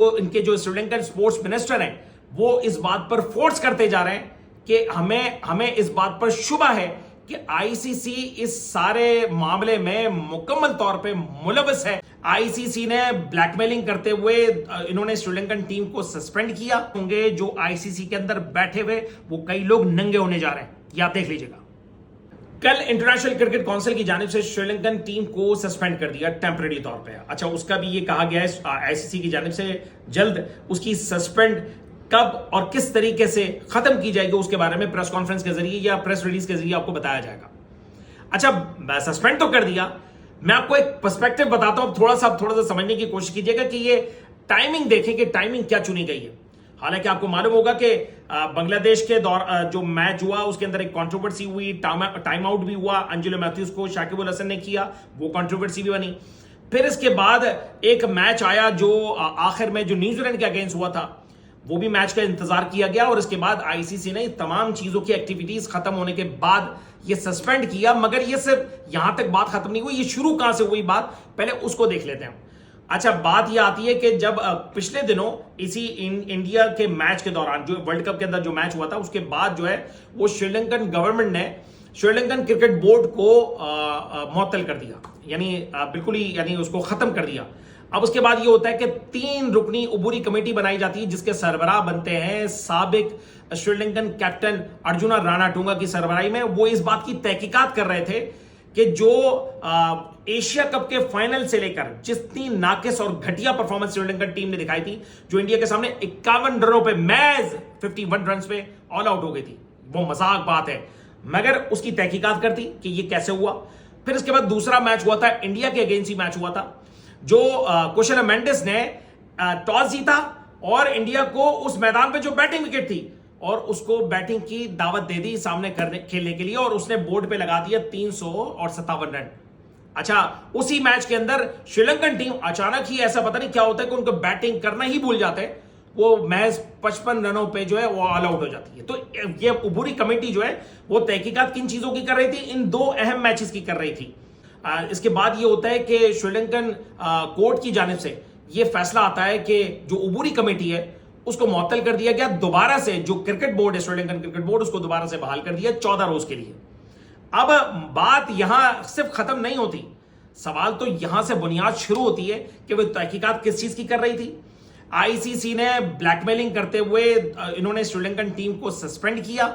तो इनके जो श्रीलंकन स्पोर्ट्स मिनिस्टर हैं वो इस बात पर फोर्स करते जा रहे हैं कि हमें इस बात पर शुबा है कि आईसीसी इस सारे मामले में मुकम्मल तौर पे मुलविस है। आईसीसी ने ब्लैकमेलिंग करते हुए इन्होंने श्रीलंकन टीम को सस्पेंड किया होंगे। जो आईसीसी के अंदर बैठे हुए वो कई लोग नंगे होने जा रहे हैं, या देख लीजिएगा। कल इंटरनेशनल क्रिकेट काउंसिल की जानिब से श्रीलंकन टीम को सस्पेंड कर दिया टेम्परेरी तौर पे। अच्छा, उसका भी ये कहा गया है आईसीसी की जानिब से जल्द उसकी सस्पेंड कब और किस तरीके से खत्म की जाएगी उसके बारे में प्रेस कॉन्फ्रेंस के जरिए या प्रेस रिलीज के जरिए आपको बताया जाएगा। अच्छा, सस्पेंड तो कर दिया, मैं आपको एक पर्सपेक्टिव बताता हूं, थोड़ा सा समझने की कोशिश कीजिएगा कि ये टाइमिंग देखें कि टाइमिंग क्या चुनी गई है। हालांकि आपको मालूम होगा कि बांग्लादेश के दौर जो मैच हुआ उसके अंदर एक कंट्रोवर्सी हुई, टाइम आउट भी हुआ, अंजुल मैथ्यूज को शाकिब अल हसन ने किया, वो कंट्रोवर्सी भी बनी। फिर इसके बाद एक मैच आया जो आखिर में जो न्यूजीलैंड के अगेंस्ट हुआ था, वो भी मैच का इंतजार किया गया और इसके बाद आईसीसी ने तमाम चीजों की एक्टिविटीज खत्म होने के बाद ये सस्पेंड किया। मगर ये सिर्फ यहां तक बात खत्म नहीं हुई, ये शुरू कहां से हुई बात, पहले उसको देख लेते हैं। अच्छा, बात यह आती है कि जब पिछले दिनों इसी इंडिया के मैच के दौरान जो वर्ल्ड कप के अंदर जो मैच हुआ था उसके बाद जो है वो श्रीलंकन गवर्नमेंट ने श्रीलंकन क्रिकेट बोर्ड को मुअत्तल कर दिया, यानी बिल्कुल ही यानी उसको खत्म कर दिया। अब उसके बाद ये होता है कि 3 रुकनी उबूरी कमेटी बनाई जाती है जिसके सरबराह बनते हैं साबिक श्रीलंकन कैप्टन अर्जुना राणाटुंगा की सरबराही में। वो इस बात की तहकीकात कर रहे थे कि जो एशिया कप के फाइनल से लेकर जितनी नाकिस और घटिया परफॉर्मेंस श्रीलंकन टीम ने दिखाई थी, जो इंडिया के सामने 51 रनों पे मैच 51 रन पे ऑल आउट हो गई थी, वो मजाक बात है, मगर उसकी तहकीकात करती कि ये कैसे हुआ। फिर इसके बाद दूसरा मैच हुआ था, इंडिया के अगेंस्ट ही मैच हुआ था, जो कुशल मेंडिस ने टॉस जीता और इंडिया को उस मैदान पे जो बैटिंग विकेट थी और उसको बैटिंग की दावत दे दी सामने खेलने के लिए और उसने बोर्ड पे लगा दिया 357 रन। अच्छा, उसी मैच के अंदर श्रीलंकन टीम अचानक ही ऐसा पता नहीं क्या होता है कि उनको बैटिंग करना ही भूल जाते हैं, वो मैच 55 रनों पे जो है वो ऑल आउट हो जाती है। तो ये उबूरी कमेटी जो है वो तहकीकात किन चीजों की कर रही थी, इन 2 अहम मैचेस की कर रही थी। इसके बाद ये होता है कि श्रीलंकन कोर्ट की जानिब से ये फैसला आता है कि जो उबूरी कमेटी है उसको मुअत्तल कर दिया गया। दोबारा से जो क्रिकेट बोर्ड है श्रीलंकन क्रिकेट बोर्ड, उसको दोबारा से बहाल कर दिया 14 रोज के लिए। अब बात यहां सिर्फ खत्म नहीं होती, सवाल तो यहां से बुनियाद शुरू होती है कि वो तहकीकात किस चीज की कर रही थी। आईसीसी ने ब्लैकमेलिंग करते हुए इन्होंने श्रीलंकन टीम को सस्पेंड किया।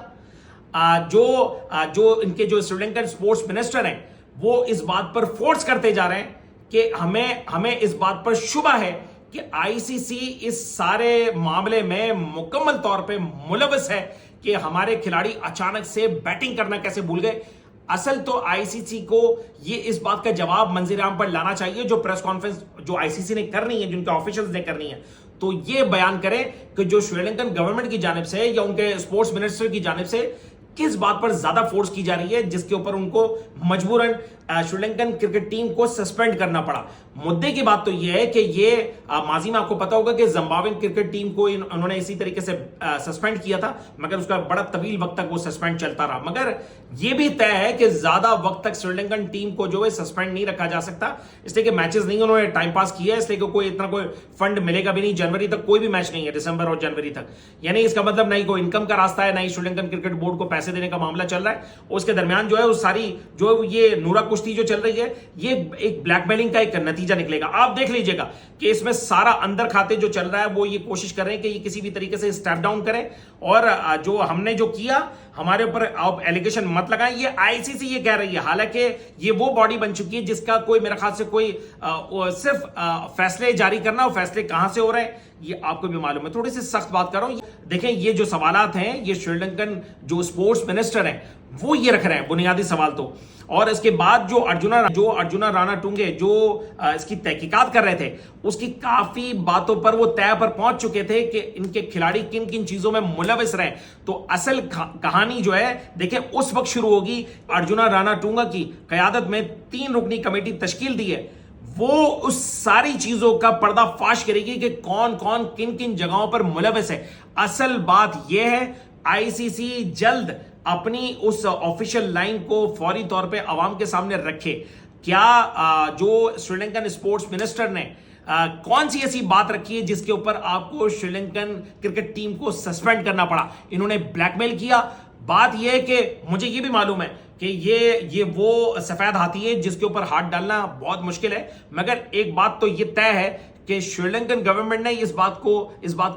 जो इनके जो श्रीलंकन स्पोर्ट्स मिनिस्टर हैं वो इस बात पर फोर्स करते जा रहे हैं कि हमें इस बात पर शुबा है कि आईसीसी इस सारे मामले में मुकम्मल तौर पे मुलविस है कि हमारे खिलाड़ी अचानक से बैटिंग करना कैसे भूल गए। असल तो आईसीसी को ये इस बात का जवाब मंजर आम पर लाना चाहिए, जो प्रेस कॉन्फ्रेंस जो आईसीसी ने करनी है, जिनके ऑफिशियल्स ने करनी है, तो ये बयान करें कि जो श्रीलंकन गवर्नमेंट की जानिब से या उनके स्पोर्ट्स मिनिस्टर की जानिब से किस बात पर ज्यादा फोर्स की जा रही है जिसके ऊपर उनको मजबूरन श्रीलंकन क्रिकेट टीम को सस्पेंड करना पड़ा। मुद्दे की बात तो यह है कि ये माजी में आपको पता होगा कि जिम्बाब्वे क्रिकेट टीम को उन्होंने इसी तरीके से सस्पेंड किया था, मगर उसका बड़ा तवील वक्त तक वो सस्पेंड चलता रहा। मगर यह भी तय है कि ज्यादा वक्त तक श्रीलंकन टीम को जो है सस्पेंड नहीं रखा जा सकता, इसलिए कि मैचेस नहीं उन्होंने टाइम पास किया है, इसलिए कि कोई इतना कोई फंड मिलेगा भी नहीं। जनवरी तक कोई भी मैच नहीं है, दिसंबर और जनवरी तक, यानी इसका मतलब नहीं कोई इनकम का रास्ता है, नहीं श्रीलंकन क्रिकेट बोर्ड को पैसे देने का मामला चल रहा है। उसके दरमियान जो है वो सारी जो ये नूरा कुश्ती जो चल रही है, ये एक ब्लैकमेलिंग का एक नतीजा निकलेगा। आप देख लीजिएगा कि इसमें सारा अंदर खाते जो चल रहा है वो ये कोशिश कर रहे हैं कि ये किसी भी तरीके से स्टेप डाउन करें और जो हमने जो किया हमारे ऊपर आप एलिगेशन मत लगाएं। ये आईसीसी ये कह रही है, हालांकि ये वो बॉडी बन चुकी है जिसका कोई मेरे ख्याल से कोई सिर्फ फैसले जारी करना, और फैसले कहां से हो रहे हैं ये आपको भी मालूम है। थोड़ी सी सख्त बात कर रहा हूं, देखें ये जो सवालात हैं ये श्रीलंकन जो स्पोर्ट्स मिनिस्टर हैं वो ये रख रहे हैं बुनियादी सवाल तो, और इसके बाद जो अर्जुना राणाटुंगे जो इसकी तहकीकात कर रहे थे उसकी काफी बातों पर वो तय पर पहुंच चुके थे कि इनके खिलाड़ी किन किन चीजों में मुलविस रहे। तो असल कहानी जो है देखें उस वक्त शुरू होगी, अर्जुना राणाटुंगा की कयादत में 3 रुकनी कमेटी तश्कील दी है, वो उस सारी चीजों का पर्दाफाश करेगी कि कौन कौन किन किन जगहों पर मुलविस है। असल बात यह है आईसीसी जल्द अपनी उस ऑफिशियल लाइन को फौरी तौर पे अवाम के सामने रखे। क्या जो श्रीलंकन स्पोर्ट्स मिनिस्टर ने कौन सी ऐसी बात रखी है जिसके ऊपर आपको श्रीलंकन क्रिकेट टीम को सस्पेंड करना पड़ा? इन्होंने ब्लैकमेल किया। बात यह है कि मुझे ये भी मालूम है कि ये वो सफेद हाथी है जिसके ऊपर हाथ डालना बहुत मुश्किल है, मगर एक बात तो ये तय है कि श्रीलंकन गवर्नमेंट ने इस बात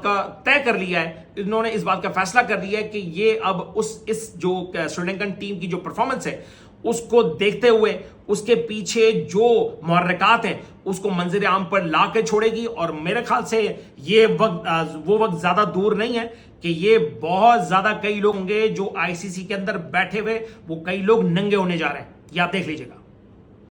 का तय कर लिया है, इन्होंने इस बात का फैसला कर लिया है कि ये अब इस जो श्रीलंकन टीम की जो परफॉर्मेंस है उसको देखते हुए उसके पीछे जो मुहर्रिकात हैं उसको मंजर आम पर ला के छोड़ेगी। और मेरे ख्याल से ये वो वक्त ज्यादा दूर नहीं है कि ये बहुत ज्यादा कई लोग होंगे जो आईसीसी के अंदर बैठे हुए, वो कई लोग नंगे होने जा रहे हैं। ये आप देख लीजिएगा।